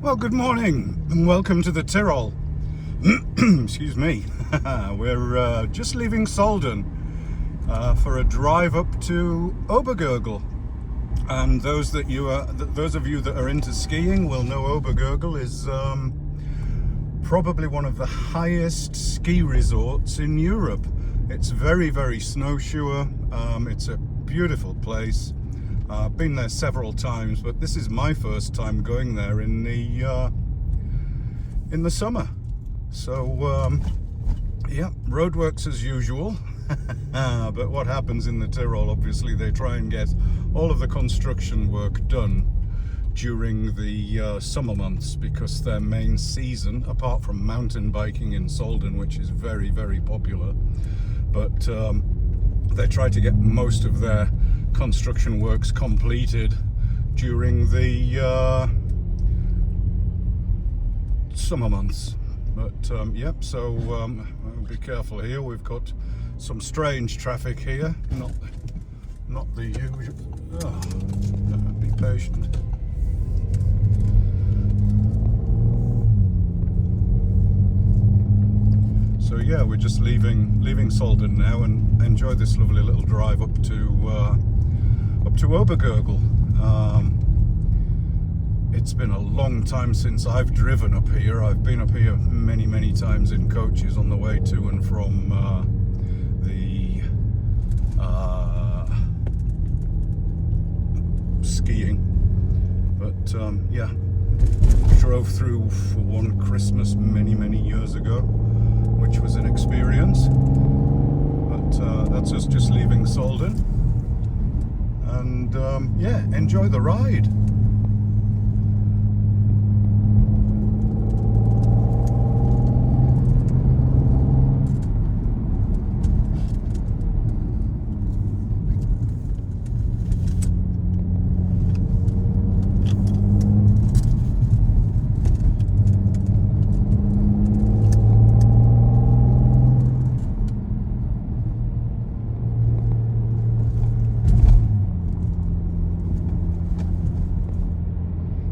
Well, good morning and welcome to the Tyrol. Excuse me. We're just leaving Sölden for a drive up to Obergurgl. And those of you that are into skiing will know Obergurgl is probably one of the highest ski resorts in Europe. It's very, very snowshoe. It's a beautiful place. I've been there several times, but this is my first time going there in the summer. So yeah, roadworks as usual. But what happens in the Tyrol, obviously they try and get all of the construction work done during the summer months, because their main season, apart from mountain biking in Sölden, which is very, very popular, but they try to get most of their construction works completed during the summer months. But yep, so be careful here. We've got some strange traffic here, not the usual. Be patient. So yeah, we're just leaving Sölden now and enjoy this lovely little drive up to Obergurgl. It's been a long time since I've driven up here. I've been up here many times in coaches on the way to and from the skiing. But yeah, drove through for one Christmas many years ago, which was an experience. But that's us just leaving Sölden. And yeah, enjoy the ride.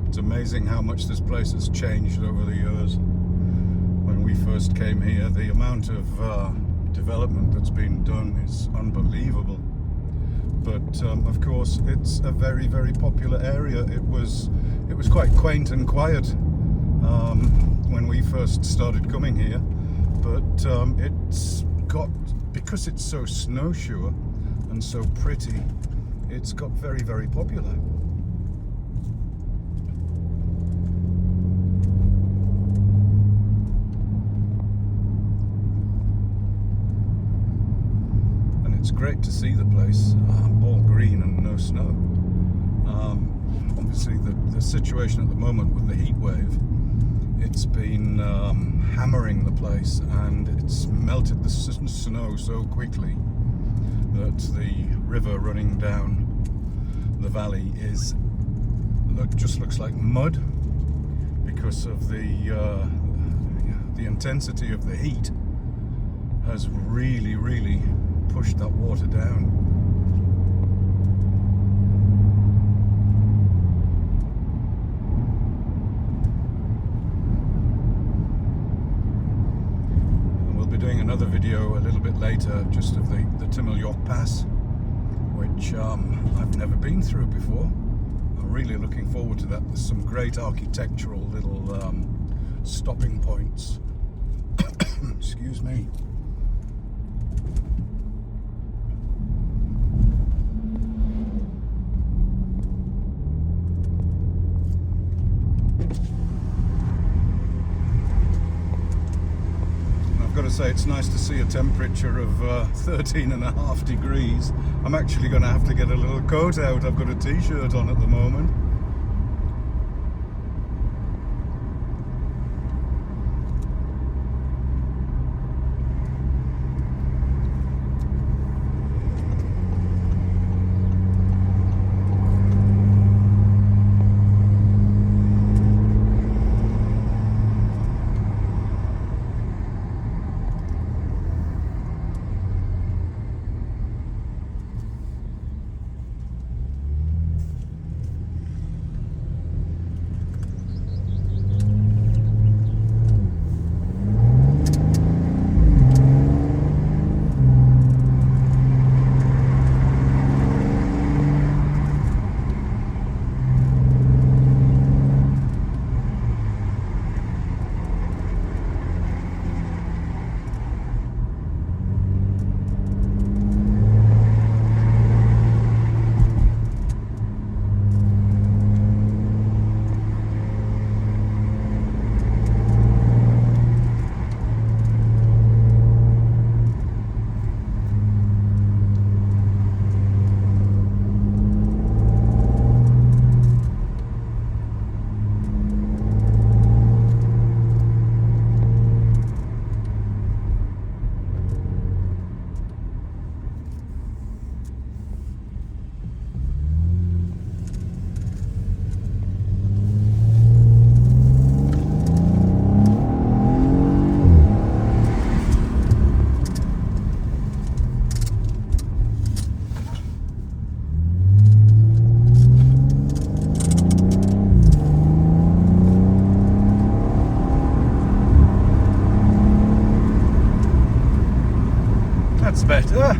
It's amazing how much this place has changed over the years. When we first came here, the amount of development that's been done is unbelievable. But of course, it's a very popular area. It was quite quaint and quiet when we first started coming here. But because it's so snowshoe and so pretty, it's got very popular. It's great to see the place all green and no snow. Obviously the situation at the moment with the heat wave, it's been hammering the place, and it's melted the snow so quickly that the river running down the valley just looks like mud, because of the intensity of the heat has really pushed that water down. And we'll be doing another video a little bit later just of the Timmerjoch Pass, which I've never been through before. I'm really looking forward to that. There's some great architectural little stopping points. Excuse me. I've got to say, it's nice to see a temperature of 13.5 degrees. I'm actually going to have to get a little coat out. I've got a t-shirt on at the moment. That's better.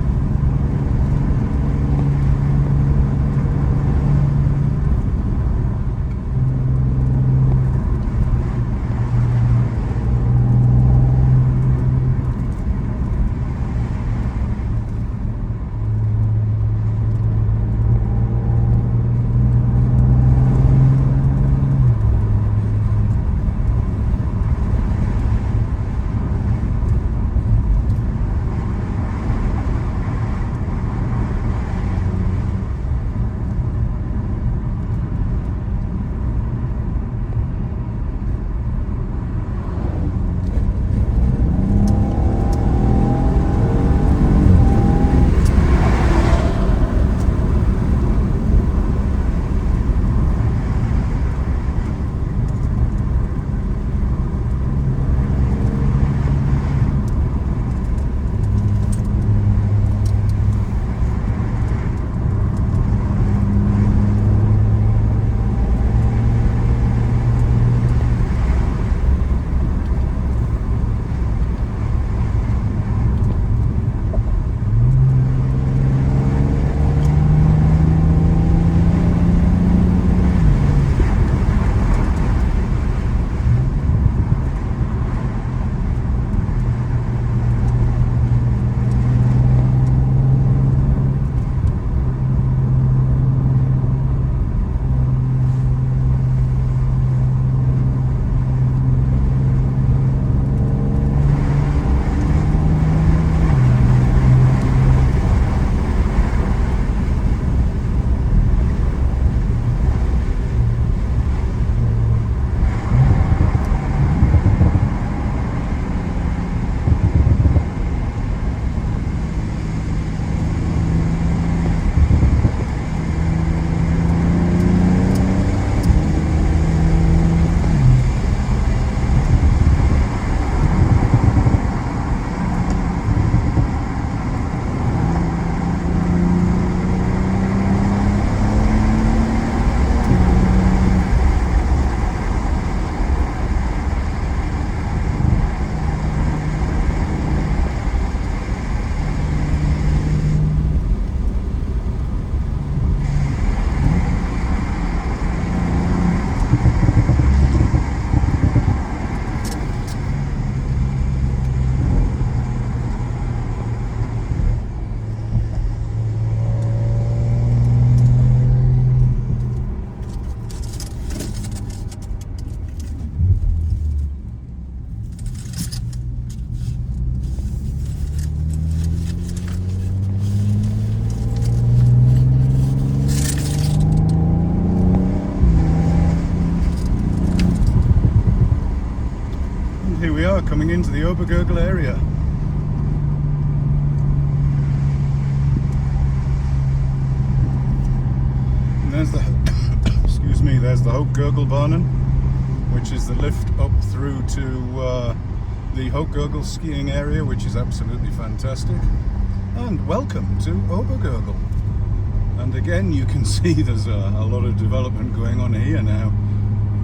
Here we are coming into the Obergurgl area. And there's the excuse me, there's the Obergurgl, which is the lift up through to the Obergurgl skiing area, which is absolutely fantastic. And welcome to Obergurgl. And again, you can see there's a lot of development going on here now.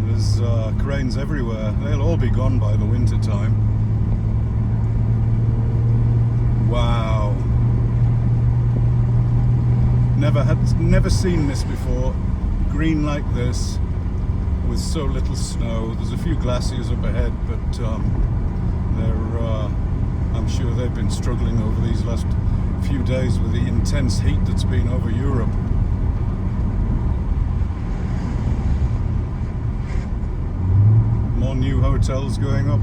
There's cranes everywhere. They'll all be gone by the winter time. Wow. Never seen this before. Green like this with so little snow. There's a few glaciers up ahead, but I'm sure they've been struggling over these last few days with the intense heat that's been over Europe. More new hotels going up.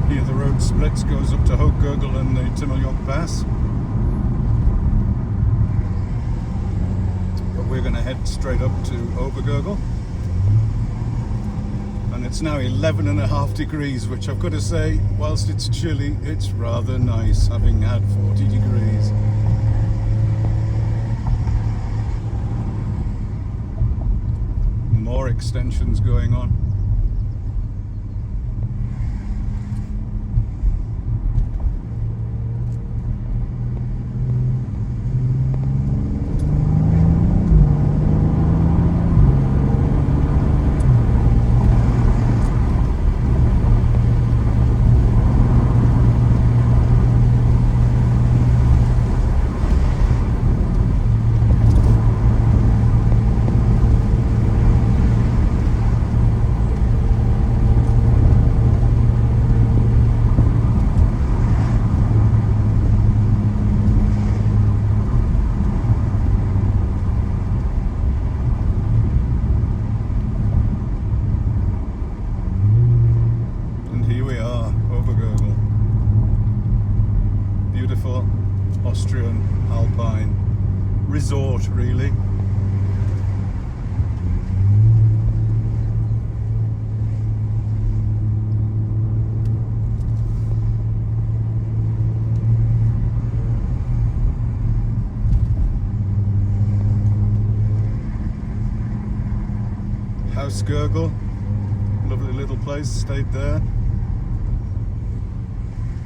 Here the road splits, goes up to Obergurgl and the Timmerjoch Pass. We're going to head straight up to Obergurgl, and it's now 11.5 degrees, which I've got to say, whilst it's chilly, it's rather nice having had 40 degrees. More extensions going on. Austrian Alpine resort, really. Obergurgl, lovely little place, stayed there.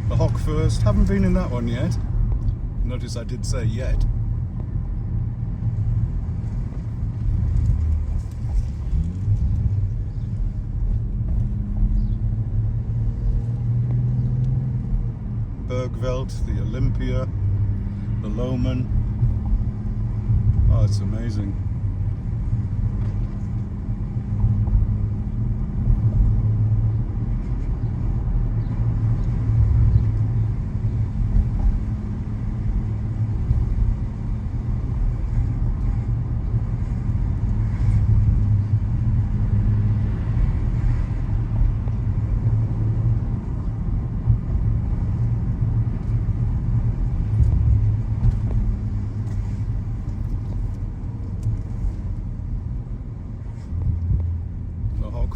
The Hock first, haven't been in that one yet. Notice I did say yet. Bergveld, the Olympia, the Lohman. Oh, it's amazing.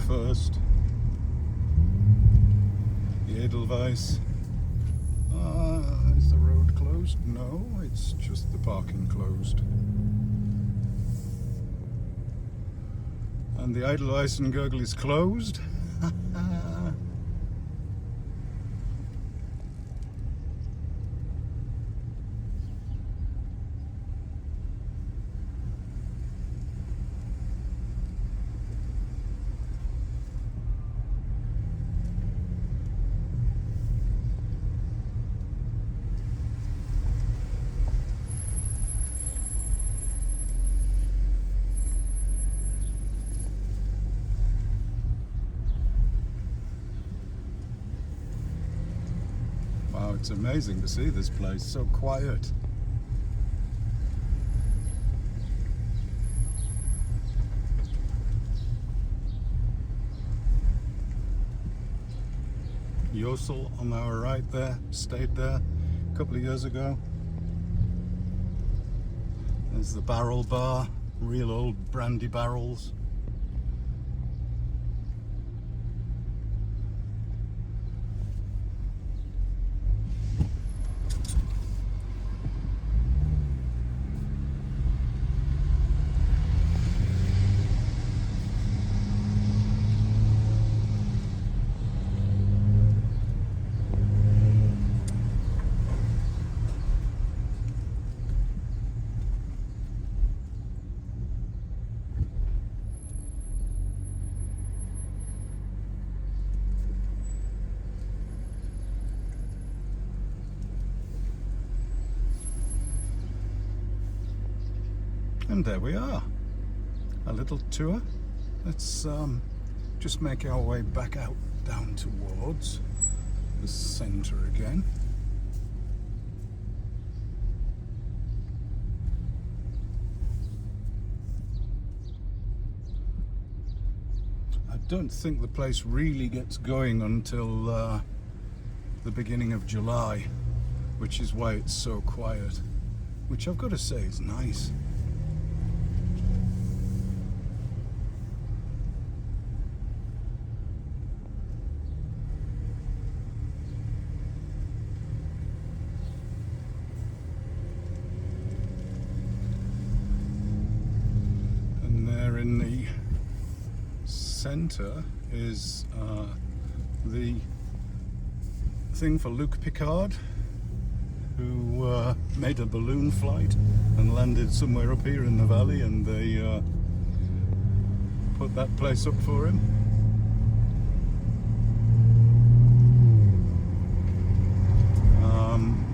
First, the Edelweiss. Is the road closed? No, it's just the parking closed. And the Edelweiss and Gurgl is closed. Wow, it's amazing to see this place, so quiet. Ötztal on our right there, stayed there a couple of years ago. There's the barrel bar, real old brandy barrels. And there we are, a little tour. Let's just make our way back out down towards the centre again. I don't think the place really gets going until the beginning of July, which is why it's so quiet, which I've got to say is nice. In the centre is the thing for Luc Picard, who made a balloon flight and landed somewhere up here in the valley, and they put that place up for him.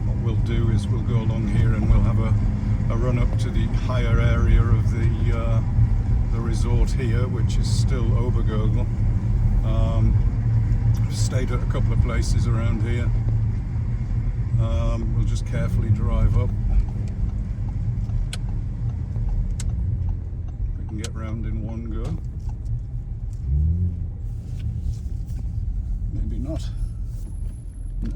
What we'll do is we'll go along here and we'll have a run up to the higher area of the resort here, which is still Obergurgl. I've stayed at a couple of places around here. We'll just carefully drive up. We can get round in one go. Maybe not. No.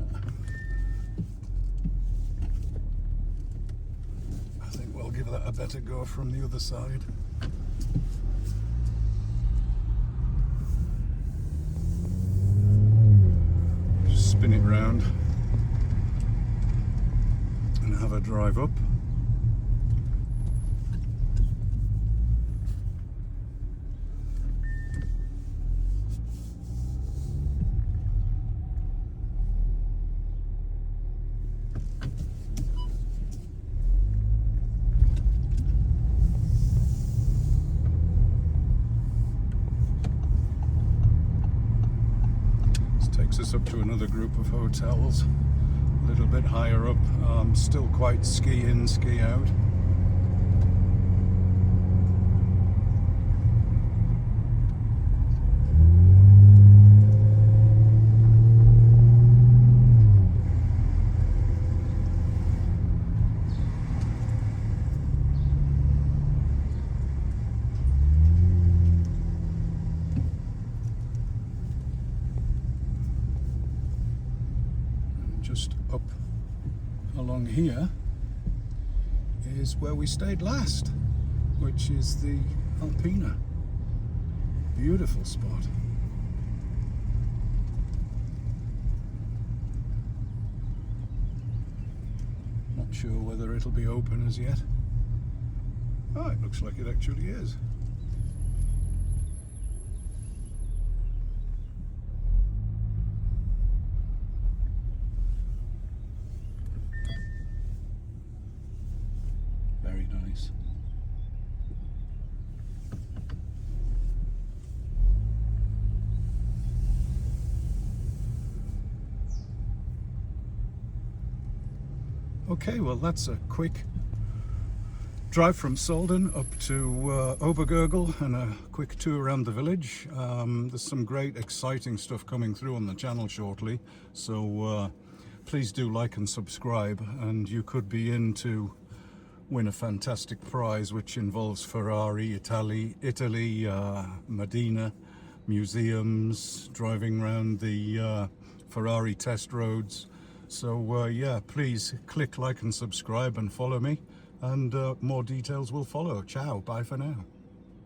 give that a better go from the other side. Just spin it round and have a drive up. Takes us up to another group of hotels, a little bit higher up, still quite ski in, ski out. Just up along here is where we stayed last, which is the Alpine. Beautiful spot. Not sure whether it'll be open as yet. Oh, it looks like it actually is. Very nice. Okay, well that's a quick drive from Sölden up to Obergurgl and a quick tour around the village. There's some great exciting stuff coming through on the channel shortly, so please do like and subscribe, and you could be in to win a fantastic prize which involves Ferrari, Italy, Medina, museums, driving around the Ferrari test roads. So yeah, please click like and subscribe and follow me, and more details will follow. Ciao, bye for now.